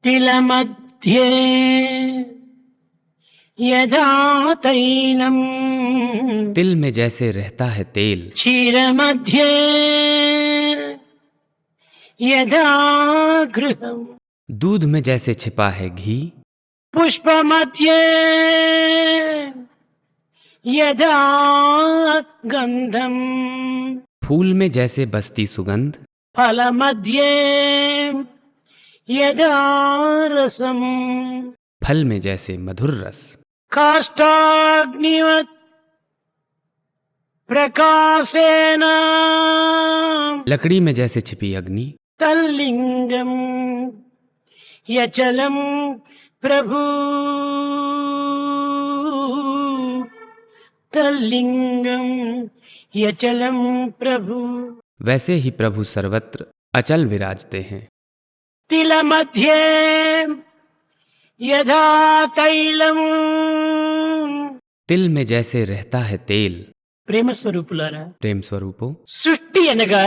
तिलमध्ये यथा तैलम, तिल में जैसे रहता है तेल, क्षीरमध्ये यथा घृतम, दूध में जैसे छिपा है घी, पुष्पमध्ये यथा गंधम, फूल में जैसे बसती सुगंध, फलमध्ये यथा रसम, फल में जैसे मधुर रस, काष्ठाग्निवत् प्रकाशेन, लकड़ी में जैसे छिपी अग्नि, तल्लिंगम यचलम प्रभु, तल्लिंगम यचलम प्रभु। वैसे ही प्रभु सर्वत्र अचल विराजते हैं। तिलमध्ये यथा तैलम, तिल में जैसे रहता है तेल। ప్రేమ స్వరూపులారా, प्रेम स्वरूपो, సృష్టి అనగా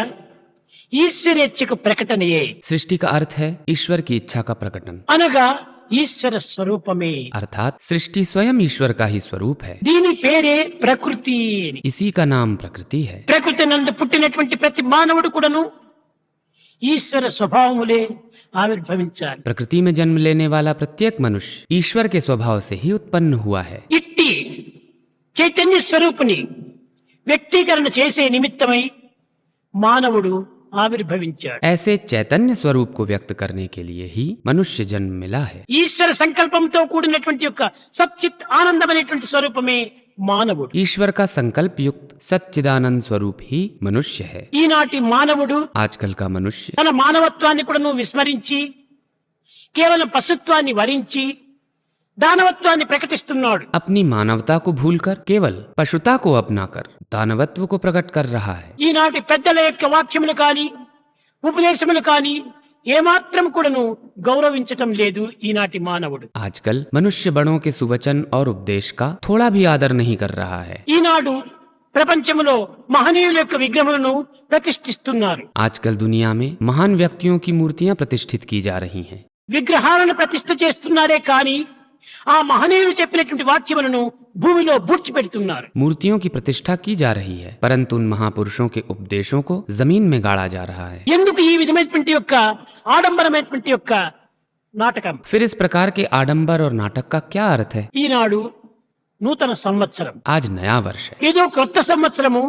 ఈశ్వరేచ్ఛకు ప్రకటనయే। सृष्टि का अर्थ है ईश्वर की इच्छा का प्रकटन, అనగా ఈశ్వర స్వరూపమే। अर्थात सृष्टि स्वयं ईश्वर का ही स्वरूप है। దీని పేరే ప్రకృతి అని। इसी का नाम प्रकृति है। ప్రకృతి నందు పుట్టినటువంటి ప్రతి మానవుడు కూడాను ఈశ్వర స్వభావములే ఆవిర్భవించాలి। प्रकृति में जन्म लेने वाला प्रत्येक मनुष्य ईश्वर के स्वभाव से ही उत्पन्न हुआ है। ఇట్టి చైతన్య స్వరూపుని వ్యక్తీకరణ చేసే నిమిత్తమై మానవుడు ఆవిర్భవించాడు। ऐसे चैतन्य स्वरूप को व्यक्त करने के लिए ही मनुष्य जन्म मिला है। ఈశ్వర సంకల్పంతో కూడినటువంటి యొక్క సచ్చిత్ ఆనందమైనటువంటి స్వరూపమే మానవుడు। ईश्वर का संकल्प युक्त सच्चिदानंद स्वरूप ही मनुष्य है। ఈనాటి మానవుడు आजकल का मनुष्य తన మానవత్వాన్ని కూడా విస్మరించి కేవలం పశుత్వాన్ని వరించి దానవత్వాన్ని ప్రకటిస్తున్నాడు। अपनी मानवता को भूलकर केवल पशुता को अपनाकर दानवत्व को प्रकट कर रहा है। ఈనాటి పెద్దల యొక్క వాక్యములు కానీ ఉపదేశములు కానీ ఏమాత్రం కూడాను గౌరవించటం లేదు ఈనాటి మానవుడు। आजकल मनुष्य बड़ों के सुवचन और उपदेश का थोड़ा भी आदर नहीं कर रहा है। ఈనాడు ప్రపంచంలో మహనీయుల యొక్క విగ్రహములను ప్రతిష్ఠిస్తున్నారు। आजकल दुनिया में महान व्यक्तियों की मूर्तियां प्रतिष्ठित की जा रही हैं। విగ్రహాలను ప్రతిష్ఠ చేస్తున్నారే కానీ ఆ మహనీయులు చెప్పినటువంటి వాక్యములను భూమిలో పూడ్చిపెడుతున్నారు। मूर्तियों की प्रतिष्ठा की जा रही है, परंतु उन महापुरुषों के उपदेशों को जमीन में गाड़ा जा रहा है। ఎందుకు ఈ విధమైనటువంటి యొక్క ఆడంబరమైనటువంటి యొక్క నాటకం? फिर इस प्रकार के आडंबर और नाटक का क्या अर्थ है? ఈనాడు నూతన సంవత్సరం, आज नया वर्ष है। ఏదో క్రొత్త సంవత్సరము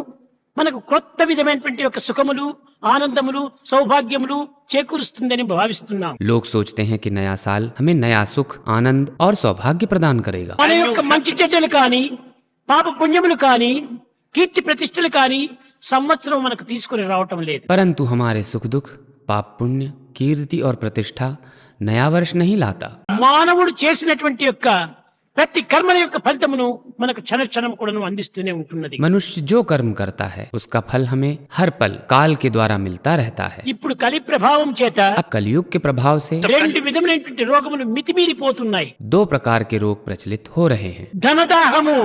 మనకు క్రొత్త విధమైనటువంటి యొక్క సుఖములు ఆనందములు సౌభాగ్యములు చేకూరుస్తుందని భావిస్తున్నాం। लोग सोचते हैं कि नया साल हमें नया सुख, आनंद और सौभाग्य प्रदान करेगा। మన యొక్క మంచి చెడ్డలు కానీ పాప పుణ్యములు కానీ కీర్తి ప్రతిష్టలు కానీ సంవత్సరం మనకు తీసుకుని రావటం లేదు। परंतु हमारे सुख दुख, पाप पुण्य, कीर्ति और प्रतिष्ठा नया वर्ष नहीं लाता। మానవుడు చేసినటువంటి యొక్క ప్రతి కర్మల యొక్క ఫలితమును మనకు క్షణ క్షణం కూడాను అందిస్తూనే ఉంటున్నది। मनुष्य जो कर्म करता है उसका फल हमें हर पल काल के द्वारा मिलता रहता है। ఇప్పుడు कలి ప్రభావం చేత अब कलयुग के प्रभाव से రెండు విధమైనటువంటి రోగములు మితిమీరిపోతున్నాయి। दो प्रकार के रोग प्रचलित हो रहे हैं। ధనదాహము,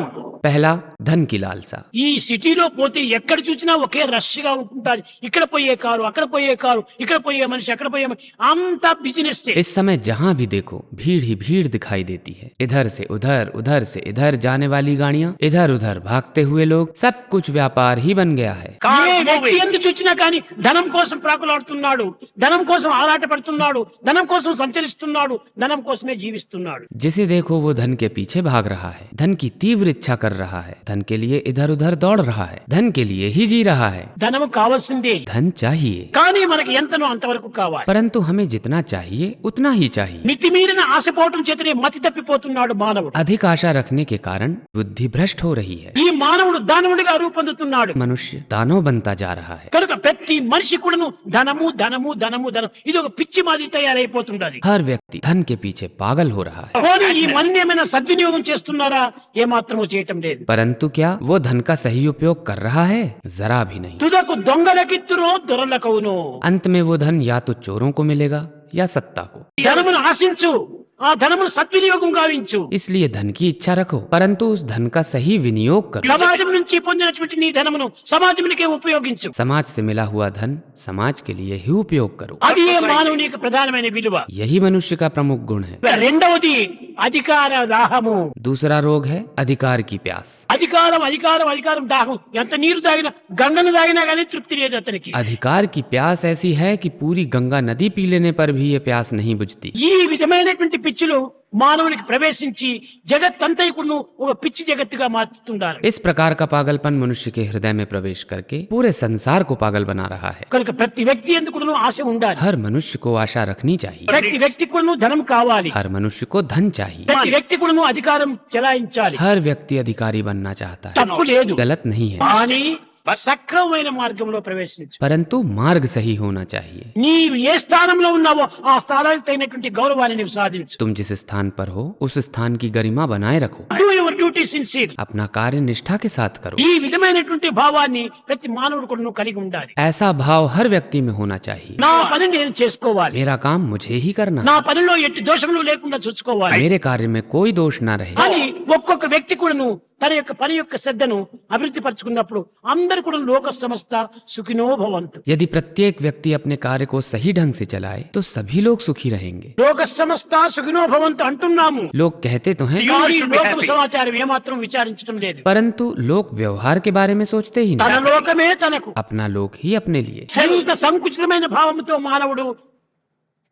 पहला धन की लालसा। ఈ సిటీలో పోతే ఎక్కడ చూసినా ఒకే రష్ గా ఉంటుంటారు। ఇక్కడ పోయే కారు, అక్కడ పోయే కారు, ఇక్కడ పోయే మనిషి, అక్కడ పోయే మనిషి, అంతా బిజినెస్। इस समय जहाँ भी देखो भीड़ ही भीड़ दिखाई देती है। इधर से उधर, उधर से इधर जाने वाली गाड़ियाँ, इधर उधर भागते हुए लोग, सब कुछ व्यापार ही बन गया है। ఏ వ్యక్తి ఎందు చూసినా కానీ ధనం కోసం ప్రాకులాడుతున్నాడు, ధనం కోసం ఆరాట పడుతున్నాడు, ధనం కోసం సంచరిస్తున్నాడు, ధనం కోసమే జీవిస్తున్నాడు। जिसे देखो वो धन के पीछे भाग रहा है, धन की तीव्र इच्छा कर रहा है, धन के लिए इधर उधर दौड़ रहा है, धन के लिए ही जी रहा है। ధనము కావాల్సిందే, धन चाहिए, కానీ మనకి ఎంతనో అంతవరకు కావాలి। परंतु हमें जितना चाहिए उतना ही चाहिए। మితిమీరిన ఆశపోవటం చేతనే మతి తప్పిపోతున్నాడు మానవుడు। अधिक आशा रखने के कारण बुद्धि भ्रष्ट हो रही है। ఈ మానవుడు దానవుడిగా రూపొందుతున్నాడు। मनुष्य दानव बनता जा रहा है। కనుక ప్రతి మనిషి కూడాను ధనము ధనము ధనము ధనం, ఇది ఒక పిచ్చి మాదిరి తయారైపోతుంటది। हर व्यक्ति धन के पीछे पागल हो रहा है। పోనీ ఈ మన్ని ఏమైనా సద్వినియోగం చేస్తున్నారా? ఏమాత్రము చేయటం లేదు। परंतु क्या वो धन का सही उपयोग कर रहा है? जरा भी नहीं। తుదకు దొంగలకిత్తురో దొరలకవును। अंत में वो धन या तो चोरों को मिलेगा या सत्ता को। ధనమును ఆశించు, ఆ ధనమును సద్వినియోగం గావించు. इसलिए धन की इच्छा रखो, परंतु उस धन का सही विनियोग करो। సమాజం నుంచి పొందినటువంటి నీ ధనమును సమాజమునికే ఉపయోగించు. समाज से मिला हुआ धन समाज के लिए ही उपयोग करो। అది ఏ మానవుని యొక్క ప్రధానమైన విలువ. यही मनुष्य का प्रमुख गुण है। రెండవది అధికార దాహము. दूसरा रोग है अधिकार की प्यास। అధికారం అధికారం అధికారం దాహం. ఎంత నీరు తాగినా గంగను తాగినా కానీ తృప్తి లేదు అతనికి. अधिकार की प्यास ऐसी है कि पूरी गंगा नदी पी लेने पर भी ये प्यास नहीं बुझती। ఈ విధమైనటువంటి పిచ్చులు మానవునికి ప్రవేశించి జగత్తంతైకును ఒక పిచ్చి జగత్తుగా మార్చుతున్నారు. इस प्रकार का पागलपन मनुष्य के हृदय में प्रवेश करके पूरे संसार को पागल बना रहा है। కనుక ప్రతి వ్యక్తి ఎందుకును ఆశ ఉండాలి. हर मनुष्य को आशा रखनी चाहिए। ప్రతి వ్యక్తి కూడాను ధనం కావాలి. हर मनुष्य को धन चाहिए। ప్రతి వ్యక్తి కూడాను అధికారం చెలాయించాలి. हर व्यक्ति अधिकारी बनना चाहता है। తప్పు లేదు. गलत नहीं है, కానీ సక్రమమైన మార్గంలో ప్రవేశించు. परंतु मार्ग सही होना चाहिए। నీవు ఏ స్థానంలో ఉన్నావో ఆ స్థానానికి తగినటువంటి గౌరవాన్ని నీవు సాధించు. तुम जिस स्थान पर हो उस स्थान की गरिमा बनाए रखो। Do your duty sincere. अपना कार्य निष्ठा के साथ करो। ఈ విధమైనటువంటి భావాన్ని ప్రతి మానవుడు కూడా కలిగి ఉండాలి. ऐसा भाव हर व्यक्ति में होना चाहिए। నా పని నేను చేసుకోవాలి. मेरा काम मुझे ही करना నా है। పనిలో ఎట్టి దోషములు లేకుండా చూసుకోవాలి. मेरे कार्य में कोई दोष ना रहे। కానీ ఒక్కొక్క వ్యక్తి కూడాను తన యొక్క పని యొక్క శ్రద్ధను అభివృద్ధి పరచుకున్నప్పుడు అందరూ కూడా లోక సమస్త సుఖినో భవంతు. यदि प्रत्येक व्यक्ति अपने कार्य को सही ढंग से चलाए तो सभी लोग सुखी रहेंगे। లోక సమస్త సుఖినో భవంతు అంటున్నాము. लोग कहते तो हैं, కానీ లోకం సమాచారం ఏమాత్రం విచారించడం లేదు. परंतु लोग व्यवहार के बारे में सोचते ही తన नहीं। లోకమే తనకు. अपना लोग ही अपने लिए। ఎంత సంకుచితమైన భావంతో మానవుడు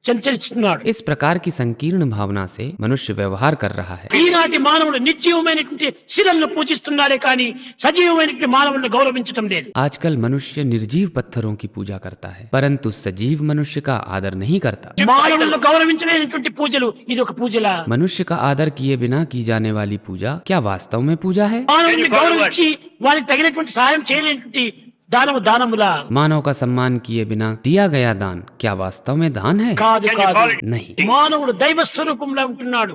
సంచరిస్తున్నాడు. इस प्रकार की संकीर्ण भावना से मनुष्य व्यवहार कर रहा है। ఈనాటి మానవుడు నిర్జీవమైనటువంటి శిలను పూజిస్తున్నాడే కానీ సజీవమైనటువంటి మానవుడిని గౌరవించడం లేదు. आजकल मनुष्य निर्जीव पत्थरों की पूजा करता है, परंतु सजीव मनुष्य का आदर नहीं करता। మానవులను గౌరవించలేనటువంటి పూజలు ఇది ఒక పూజలా? मनुष्य का आदर किए बिना की जाने वाली पूजा क्या वास्तव में पूजा है? మానవుని గౌరవించి వారికి తగినటువంటి సహాయం చేయలేనటువంటి దానము దానములా? मानव का सम्मान किए बिना दिया गया दान क्या वास्तव में दान है? కాదు కాదు. नहीं। మానవుడు దైవ స్వరూపంలో ఉంటున్నాడు.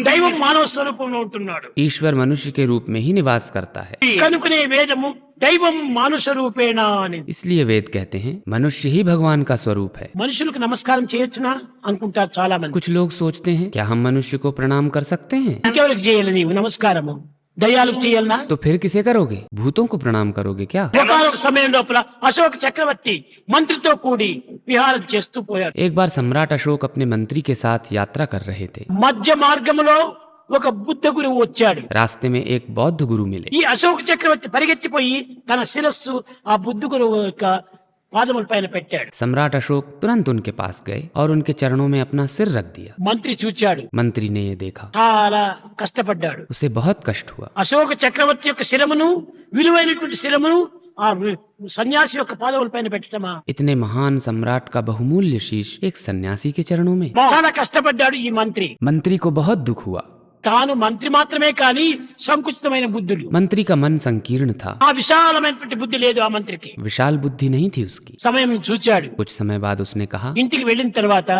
దైవం మానవ స్వరూపంలో ఉంటున్నాడు. ईश्वर मनुष्य के रूप में ही निवास करता है। కనుకనే వేదము దైవం మానుష రూపేణ అని. इसलिए वेद कहते हैं मनुष्य ही भगवान का स्वरूप है। మనుషులకు నమస్కారం చేయొచ్చునా అనుకుంటారు చాలా మంది. कुछ लोग सोचते हैं क्या हम मनुष्य को प्रणाम कर सकते हैं? ఇంకెవరికి చేయాలి నీవు నమస్కారము? దయ్యాలకు చేయాలనా? तो फिर किसे करोगे? भूतों को प्रणाम करोगे क्या? ఒకనొక సమయం లోపల అశోక చక్రవర్తి మంత్రితో కూడి విహారం చేస్తూ పోయాడు. एक बार सम्राट अशोक अपने मंत्री के साथ यात्रा कर रहे थे। మధ్య మార్గములో ఒక బుద్ధ గురువు వచ్చాడు. रास्ते में एक बौद्ध गुरु मिले। ఈ అశోక చక్రవర్తి పరిగెత్తిపోయి తన శిరస్సు ఆ బుద్ధ గురువు యొక్క పాదముల పైన పెట్టాడు. सम्राट अशोक तुरंत उनके पास गए और उनके चरणों में अपना सिर रख दिया। మంత్రి చూచాడు. मंत्री ने ये देखा, చాలా కష్టపడ్డాడు. उसे बहुत कष्ट हुआ। అశోక చక్రవర్తి యొక్క శిరమును విలువైనటువంటి శిరమును ఆ సన్యాసి యొక్క పాదముల పైన పెట్టడమా? इतने महान सम्राट का बहुमूल्य शीश एक सन्यासी के चरणों में। చాలా కష్టపడ్డాడు ఈ మంత్రి. मंत्री को बहुत दुख हुआ। తాను మంత్రి మాత్రమే కానీ సంకుచితమైన బుద్ధులు. मंत्री का मन संकीर्ण था, ఆ విశాలమైనటువంటి బుద్ధి లేదు ఆ మంత్రికి. विशाल बुद्धि नहीं थी उसकी। సమయం చూచాడు. कुछ समय बाद उसने कहा, ఇంటికి వెళ్ళిన తర్వాత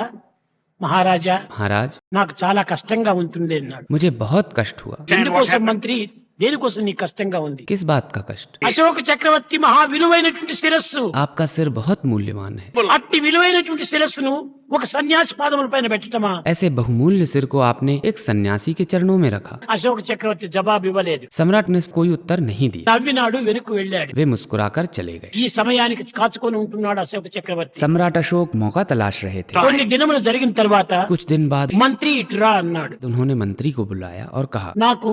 మహారాజా महाराज నాకు చాలా కష్టంగా ఉంటుంది అన్నాడు. मुझे बहुत कष्ट हुआ। ఎందుకోసం మంత్రి? దేనికోసం నీకు కష్టంగా ఉంది? किस बात का कष्ट? అశోక చక్రవర్తి మహా విలువైనటువంటి శిరస్సు. आपका सिर बहुत मूल्यवान है। అట్టి విలువైనటువంటి శిరస్సును ఒక సన్యాసి పాదముల పైన పెట్టటమా? ऐसे बहुमूल्य सिर को आपने एक सन्यासी के चरणों में रखा। అశోక చక్రవర్తి జవాబు ఇవ్వలేదు. सम्राट ने कोई उत्तर नहीं दिया। నవ్వినాడు, వెనుక్కు వెళ్ళాడు. वे मुस्कुराकर चले गए। ఈ సమయానికి కాచుకొని ఉంటున్నాడు అశోక చక్రవర్తి. सम्राट अशोक मौका तलाश रहे थे। కొన్ని దినములు జరిగిన తర్వాత कुछ दिन बाद మంత్రి ఇటురా అన్నాడు. उन्होंने मंत्री को बुलाया और कहा, నాకు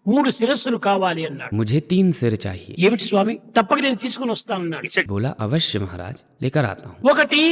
3 శిరస్సులు కావాలి అన్నాడు. मुझे 3 सिर चाहिए। ఏమిటి స్వామి? తప్పక నేను తీసుకుని వస్తానన్నాడు. बोला, अवश्य महाराज, लेकर आता हूँ। ఒకటి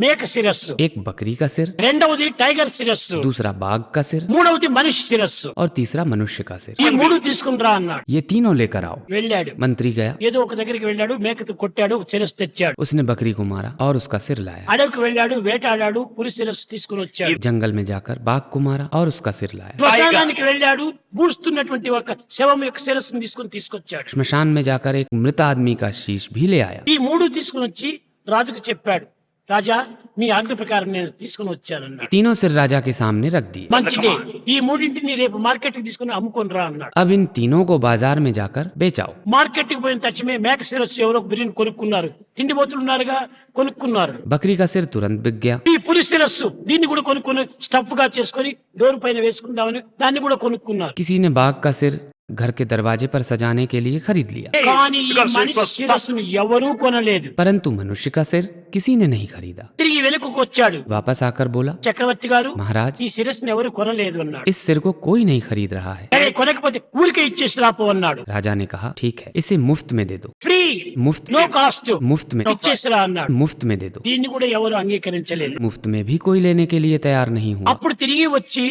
మేక శిరస్సు, एक बकरी का सिर, రెండవది టైగర్ శిరస్సు, दूसरा बाघ का सिर మూడవది మనిషి శిరస్సు. और तीसरा मनुष्य का सिर। ఈ 3 తీసుకుని రా అన్నాడు. ये तीनों लेकर आओ। వెళ్ళాడు. मंत्री गया, ఏదో ఒక దగ్గరికి వెళ్ళాడు, మేకతో కొట్టాడు, ఒక శిరస్సు తెచ్చాడు. उसने बकरी को मारा और उसका सिर लाया। అడవికి వెళ్ళాడు, వేటాడాడు, పులి శిరస్సు తీసుకుని వచ్చాడు. जंगल में जाकर बाघ को मारा और उसका सिर लाया। శ్మశానానికి వెళ్ళాడు, బూడుస్తున్నటువంటి ఒక శవం యొక్క శిరస్సును తీసుకొచ్చాడు. श्मशान में जाकर एक मृत आदमी का शीश भी ले आया। ఈ 3 తీసుకుని వచ్చి రాజుకు చెప్పాడు. రాజా మీ ఆజ్ఞ ప్రకారం నేను తీసుకుని వచ్చానన్నాడు. तीनों सिर राजा के सामने रख दिए। మంచిదే, ఈ మూడింటిని రేపు మార్కెట్ కి తీసుకుని అమ్ముకొని రా అన్నాడు. अब इन तीनों को बाजार में जाकर बेचाओ। మార్కెట్ కి పోయిన తక్షణమే మేక శిరస్సు ఎవరో బిర్యానీ కొనుక్కున్నారు. తిండిపోతులు ఉన్నారుగా, కొనుక్కున్నారు. बकरी का सिर तुरंत बिक गया। ఈ పులి శిరస్సు దీన్ని కూడా కొనుక్కొని స్టఫ్ గా చేసుకొని డోర్ పైన వేసుకుందామని దాన్ని కూడా కొనుక్కున్నారు. किसी ने बाघ का सिर घर के दरवाजे पर सजाने के लिए खरीद लिया, కానీ ఈ మనిషి శిరస్సును ఎవరూ కొనలేదు. परंतु मनुष्य का सिर किसी ने नहीं खरीदा। తిరిగి వెనుకకు వచ్చాడు. वापस आकर बोला, చక్రవర్తి గారు, महाराज ఈ శిరస్సును ఎవరు కొనలేదు అన్నాడు. इस सिर को कोई नहीं खरीद रहा है। అరే కొనకపోతే ఊరికే ఇచ్చేసి రాపో అన్నాడు. राजा ने कहा, ठीक है, इसे मुफ्त में दे दो। ఫ్రీ, मुफ्त నో కాస్ట్, मुफ्त में ఇచ్చేసి రా అన్నాడు. मुफ्त में दे दो। దీన్ని కూడా ఎవరు అంగీకరించలేదు. मुफ्त में भी कोई लेने के लिए तैयार नहीं हुआ। అప్పుడు తిరిగి వచ్చి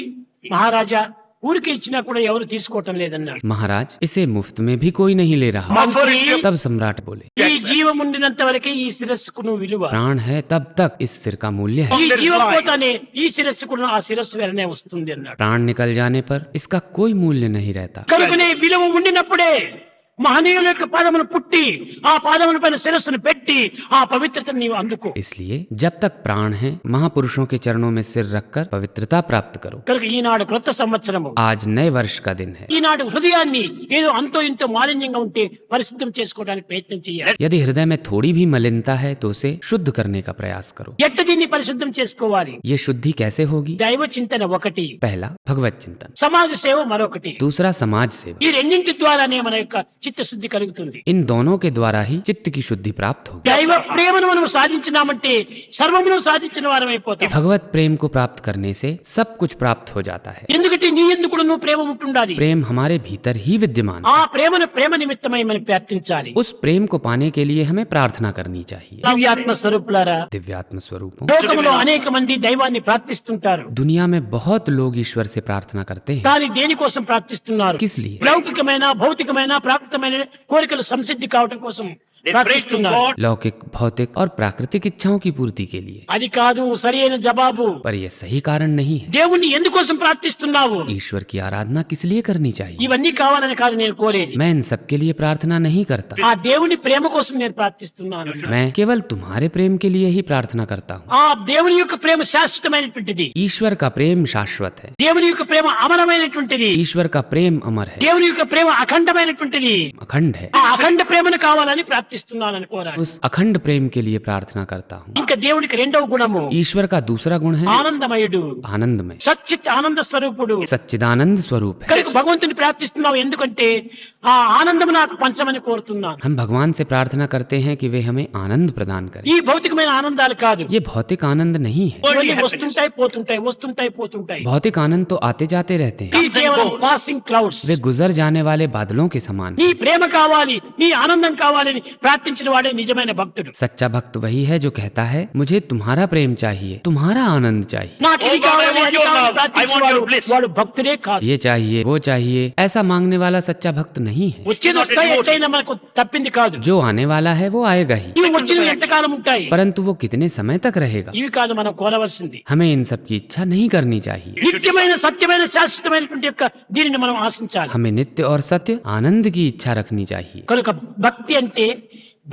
మహారాజా ఊరికి ఇచ్చినా కూడా ఎవరు తీసుకోవటం లేదన్నాడు. महाराज इसे मुफ्त में भी कोई नहीं ले रहा। మంత్రి, तब सम्राट बोले, ఈ జీవం ఉండినంత వరకే ఈ శిరస్సుకు నువ్వు విలువ. प्राण है तब तक इस सिर का मूल्य है। ఈ జీవం పోతానే ఈ శిరస్సుకు ఆ శిరస్సు వెలనే వస్తుంది అన్నాడు. प्राण निकल जाने पर इसका कोई मूल्य नहीं रहता। కనుకనే విలువ ఉండినప్పుడే మహనీయుల యొక్క పాదమును పుట్టి ఆ పాదముల పైన శిరస్సును పెట్టి ఆ పవిత్రతను నీవు అందుకో. इसलिए जब तक प्राण है महापुरुषों के चरणों में सिर रखकर पवित्रता प्राप्त करो। కనుక ఈనాడు క్రొత్త సంవత్సరము, आज नए वर्ष का दिन है। ఈనాడు హృదయాన్ని ఏదో అంతో ఇంతో మాలిన్యంగా ఉంటే పరిశుద్ధం చేసుకోవడానికి ప్రయత్నం చేయాలి. यदि हृदय में थोड़ी भी मलिनता है तो उसे शुद्ध करने का प्रयास करो। ఎట్ట దీన్ని పరిశుద్ధం చేసుకోవాలి? ये शुद्धि कैसे होगी? దైవ చింతన ఒకటి, पहला भगवत चिंतन, సమాజ సేవ మరొకటి. दूसरा समाज सेवा। ఈ రెండింటి ద్వారానే మన యొక్క చిత్తశుద్ధి కలుగుతుంది. इन दोनों के द्वारा ही चित्त की शुद्धि प्राप्त होगी। దైవ ప్రేమను మనం సాధించినామంటే సర్వమును సాధించిన వారం అయిపోతాం. भगवत प्रेम को प्राप्त करने से सब कुछ प्राप्त हो जाता है। ఎందుకంటే నీ ఎందుకు కూడా నువ్వు ప్రేమ ఉంటుండాలి. प्रेम हमारे भीतर ही विद्यमान है। ఆ ప్రేమను ప్రేమ నిమిత్తమై మనం ప్రార్థించాలి. उस प्रेम को पाने के लिए हमें प्रार्थना करनी चाहिए। దివ్యాత్మ స్వరూపులారా, दिव्यात्म स्वरूपों, లోకములో అనేక మంది దైవాన్ని ప్రార్థిస్తుంటారు. दुनिया में बहुत लोग ईश्वर से प्रार्थना करते हैं। కానీ దేనికోసం ప్రార్థిస్తున్నారు? किस लिए? లౌకికమైన భౌతికమైన ప్రాప్తమైన కోరికలు సంసిద్ధి కావడం కోసం ప్రార్థిస్తున్నారు. लौकिक, भौतिक और प्राकृतिक इच्छाओं की पूर्ति के लिए। అది కాదు సరైన జవాబు. पर यह सही कारण नहीं है। దేవుణ్ణి ఎందుకోసం ప్రార్థిస్తున్నావు? ईश्वर की आराधना किस लिए करनी चाहिए? ఇవన్నీ కావాలని కాదు నేను కోరేది. मैं इन सब के लिए प्रार्थना नहीं करता। ఆ దేవుని ప్రేమ కోసం నేను ప్రార్థిస్తున్నాను. मैं केवल तुम्हारे प्रेम के लिए ही प्रार्थना करता हूँ। ఆ దేవుని యొక్క ప్రేమ శాశ్వతమైనటువంటిది. ईश्वर का प्रेम शाश्वत है। దేవుని యొక్క ప్రేమ అమరమైనటువంటిది. ईश्वर का प्रेम अमर है, దేవుని యొక్క ప్రేమ అఖండమైనటువంటిది. अखंड है। ఆ అఖండ ప్రేమను కావాలని ప్రార్థిస్తున్నానని కోరాను. उस अखंड प्रेम के लिए प्रार्थना करता हूँ। ఇంకా దేవునికి రెండవ గుణము ईश्वर का दूसरा गुण है ఆనందమయుడు, आनंदमय, సచ్చిత్ ఆనంద స్వరూపుడు. सच्चिदानंद स्वरूप है। కనుక భగవంతుని ప్రార్థిస్తున్నావు ఎందుకంటే ఆ ఆనందం నాకు పంచమని కోరుతున్నాను. हम भगवान से प्रार्थना करते हैं कि वे हमें आनंद प्रदान करें। ఈ భౌతికమైన ఆనందాలు కాదు. ये भौतिक आनंद नहीं है। ఇవన్నీ వస్తుంటాయి పోతుంటాయి, వస్తుంటాయి పోతుంటాయి. भौतिक आनंद तो आते जाते रहते हैं, ఈ కేవలం పాసింగ్ క్లౌడ్స్. वे गुजर जाने वाले बादलों के समान हैं। నీ ప్రేమ కావాలి, నీ ఆనందం కావాలని ప్రార్థించిన వాడే నిజమైన భక్తుడు. सच्चा भक्त वही है जो कहता है, मुझे तुम्हारा प्रेम चाहिए, तुम्हारा आनंद चाहिए, నాకు ఇది కావాలి, అది కావాలి ప్రార్థించేవాడు వాడు భక్తుడే కాదు. ये चाहिए वो चाहिए ऐसा मांगने वाला सच्चा भक्त नहीं है। వచ్చేది వస్తాయి, ఎట్లయినా మనకు తప్పింది కాదు. जो आने वाला है वो आएगा ही, ఇవి వచ్చినవి ఎంతకాలం ఉంటాయి? परंतु वो कितने समय तक रहेगा, ఇవి కాదు మనం కోరవలసింది. हमें इन सब की इच्छा नहीं करनी चाहिए। నిత్యమైన సత్యమైన శాశ్వతమైనటువంటి యొక్క దీనిని మనం ఆశించాలి. हमें नित्य और सत्य आनंद की इच्छा रखनी चाहिए। కనుక భక్తి అంటే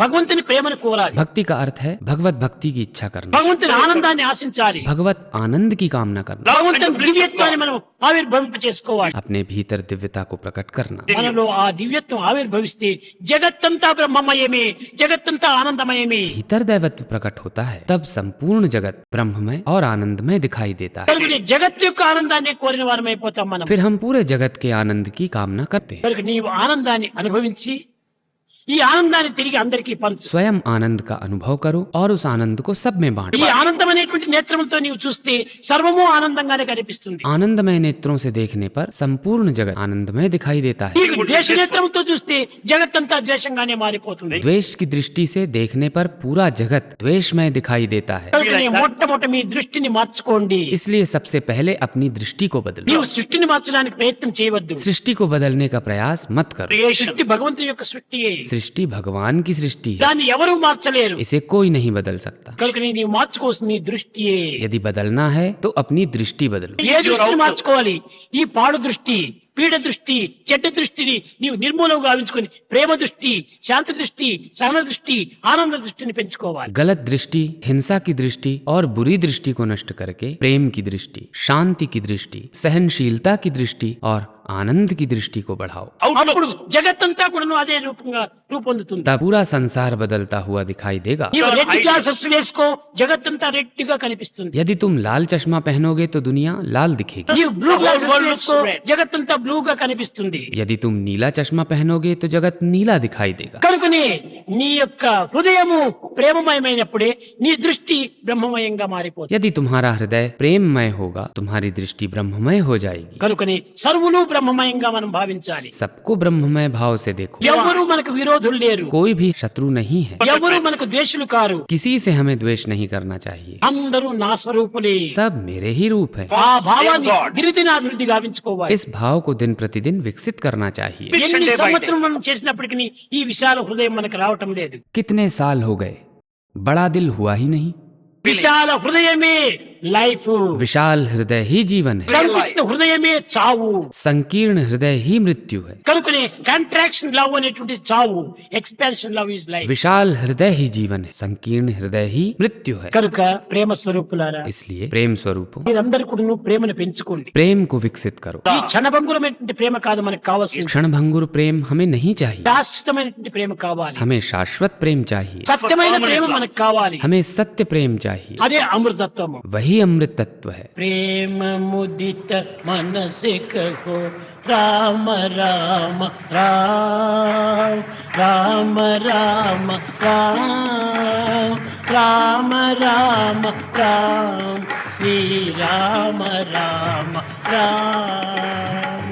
భగవంతుని ప్రేమను కోరాలి. भक्ति का अर्थ है भगवत भक्ति की इच्छा करना, భగవంతుని ఆనందాన్ని ఆశించాలి. भगवत आनंद की कामना करना, భగవంతుని దివ్యత్వాన్ని మనం ఆవిర్భవింప చేసుకోవాలి. अपने भीतर दिव्यता को प्रकट करना। మనలో ఆ దివ్యత్వం ఆవిర్భవిస్తే జగత్తంతా బ్రహ్మమయమే, జగత్తంతా ఆనందమయమే. भीतर दैवत्व प्रकट होता है, तब संपूर्ण जगत ब्रह्ममय और आनंदमय दिखाई देता है। కనుక జగత్తు యొక్క ఆనందాన్ని కోరిన వారం అయిపోతాం మనం. फिर हम पूरे जगत के आनंद की कामना करते हैं। కనుక నీవు ఆనందాన్ని అనుభవించి ఈ ఆనందాన్ని తిరిగి అందరికీ పంచు. स्वयं आनंद का अनुभव करो और उस आनंद को सब में बांटो। ఈ ఆనందం అనేటువంటి నేత్రములతో నీవు చూస్తే సర్వము ఆనందంగానే కనిపిస్తుంది. आनंदमय नेत्रों से देखने पर संपूर्ण जगत आनंदमय दिखाई देता है। నీకు ద్వేష నేత్రములతో చూస్తే జగత్తంతా ద్వేషంగానే మారిపోతుంది. द्वेष की दृष्टि से देखने पर पूरा जगत द्वेषमय दिखाई देता है। కనుక నీ మొట్టమొదట మీ దృష్టిని మార్చుకోండి. इसलिए सबसे पहले अपनी दृष्टि को बदलो। నీవు సృష్టిని మార్చడానికి ప్రయత్నం చేయవద్దు. सृष्टि को बदलने का प्रयास मत करो। సృష్టి భగవంతుని యొక్క సృష్టియే, सृष्टि भगवान की सृष्टि है, దాన్ని ఎవరూ మార్చలేరు. इसे कोई नहीं बदल सकता। కనుక నీవు మార్చుకోవాల్సిన నీ దృష్టియే. यदि बदलना है तो अपनी दृष्टि बदलो। ఏ దృష్టిని మార్చుకోవాలి? ఈ పాడు దృష్టి, పీడ దృష్టి చెడ్డ దృష్టిని నీవు నిర్మూలం గావించుకొని ప్రేమ దృష్టి శాంతి దృష్టి సహన దృష్టి ఆనంద దృష్టిని పెంచుకోవాలి. गलत दृष्टि, हिंसा की दृष्टि और बुरी दृष्टि को नष्ट करके प्रेम की दृष्टि, शांति की दृष्टि, सहनशीलता की दृष्टि और आनंद की दृष्टि को बढ़ाओ. అప్పుడు జగత్తంతా కూడా అదే రూపంగా రూపొందుతుంది. तब पूरा संसार बदलता हुआ दिखाई देगा. నీవు రెడ్ గ్లాసెస్ వేసుకో, జగత్తంతా రెడ్ గా కనిపిస్తుంది. यदि तुम लाल चश्मा पहनोगे तो दुनिया लाल दिखेगी. నీవు బ్లూ గ్లాసెస్ వేసుకో, జగత్తంతా బ్లూ గా కనిపిస్తుంది. यदि तुम नीला चश्मा पहनोगे तो जगत नीला दिखाई देगा. కనుకనే నీ యొక్క హృదయము ప్రేమమయమైనప్పుడే నీ దృష్టి బ్రహ్మమయంగా మారిపోతుంది. यदि तुम्हारा हृदय प्रेममय होगा, तुम्हारी दृष्टि ब्रह्ममय हो जाएगी. కనుకనే సర్వులు బ్రహ్మమయంగా మనం భావించాలి. सबको ब्रह्ममय भाव से देखो. ఎవరు మనకు విరోధులు లేరు, कोई भी शत्रु नहीं है. ఎవరు మనకు ద్వేషులు కారు. किसी से हमें द्वेष नहीं करना चाहिए. అందరూ నా స్వరూపులే. सब मेरे ही रूप है. ఆ భావాన్ని దినదినాభివృద్ధి గావించుకోవాలి. इस भाव को दिन प्रतिदिन विकसित करना चाहिए. ఎన్ని సంవత్సరం మనం చేసినప్పటికీ ఈ విశాల హృదయం మనకు రావటం లేదు. कितने साल हो गए, बड़ा दिल हुआ ही नहीं. విశాల హృదయమే లైఫ్, विशाल हृदय ही जीवन है. సంకుచిత హృదయమే చావు. संकीर्ण हृदय ही मृत्यु है. కనుకనే కాంట్రాక్షన్ లవ్ అనేటువంటి చావు, ఎక్స్పాన్షన్ లవ్ ఇస్ లైఫ్. विशाल हृदय ही जीवन है, संकीर्ण हृदय ही मृत्यु है. కనుక ప్రేమ స్వరూపులారా, इसलिए प्रेम स्वरूपों, మీరందరూ కూడా ప్రేమను పెంచుకోండి. प्रेम को विकसित करो. ఈ క్షణభంగురమైనటువంటి ప్రేమ కాదు మనకు కావాల్సింది. क्षणभंगुर प्रेम हमें नहीं चाहिए. శాశ్వతమైనటువంటి ప్రేమ కావాలి. हमें शाश्वत प्रेम चाहिए. సత్యమైన ప్రేమ మనకు కావాలి. हमें सत्य प्रेम चाहिए. అదే అమృతత్వము. वही अमृत तत्व है. प्रेम मुदित मन से कहो राम राम राम राम राम राम राम राम राम श्री राम राम राम.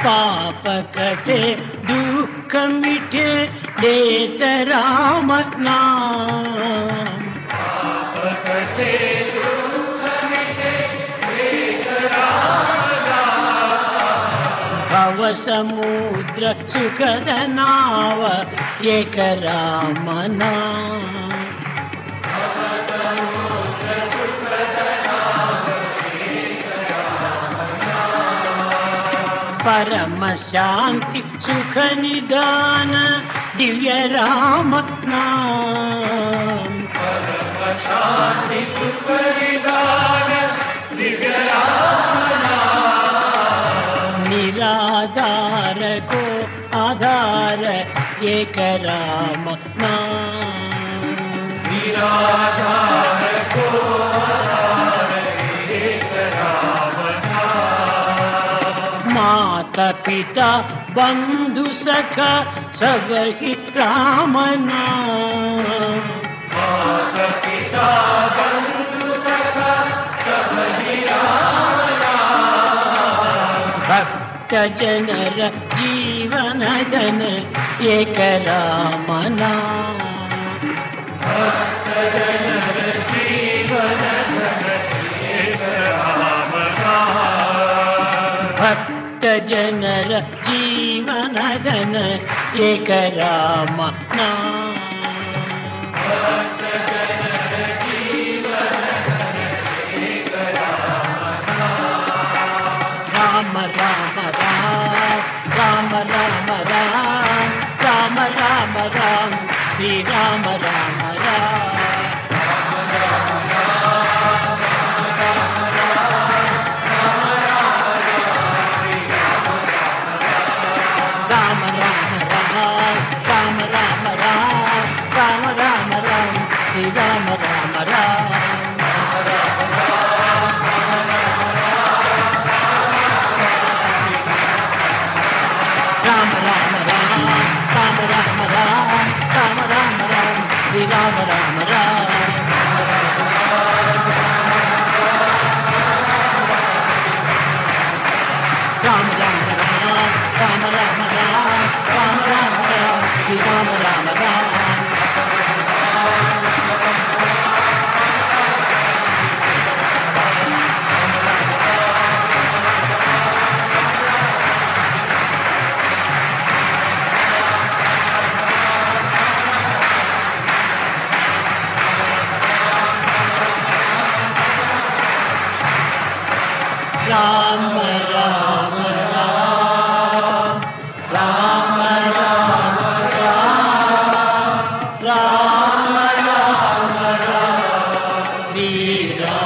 पाप कटे दुख मिटे लेत राम नाम. भव समुद्र सुखद नाव एक राम नाम. परम शांति सुख निदान दिव्य राम नाम. परम शांति सुख निदान दिव्य राम नाम. निराधार को आधार एक राम नाम. निराधार को माता पिता बंधु सखा सब ही राम नाम. माता पिता बंधु सखा सब ही राम नाम. भक्त जनर जीवन धन एक राम नाम. भक्त जनर जीवन धन एक राम नाम. भक्त जनर जीवन धन एक राम नाम. भक्त जनर जीवन धन एक राम नाम. राम राम राम राम राम राम राम राम राम श्री राम राम राम. राम राम राम राम राम राम राम राम राम राम राम राम राम राम राम श्री राम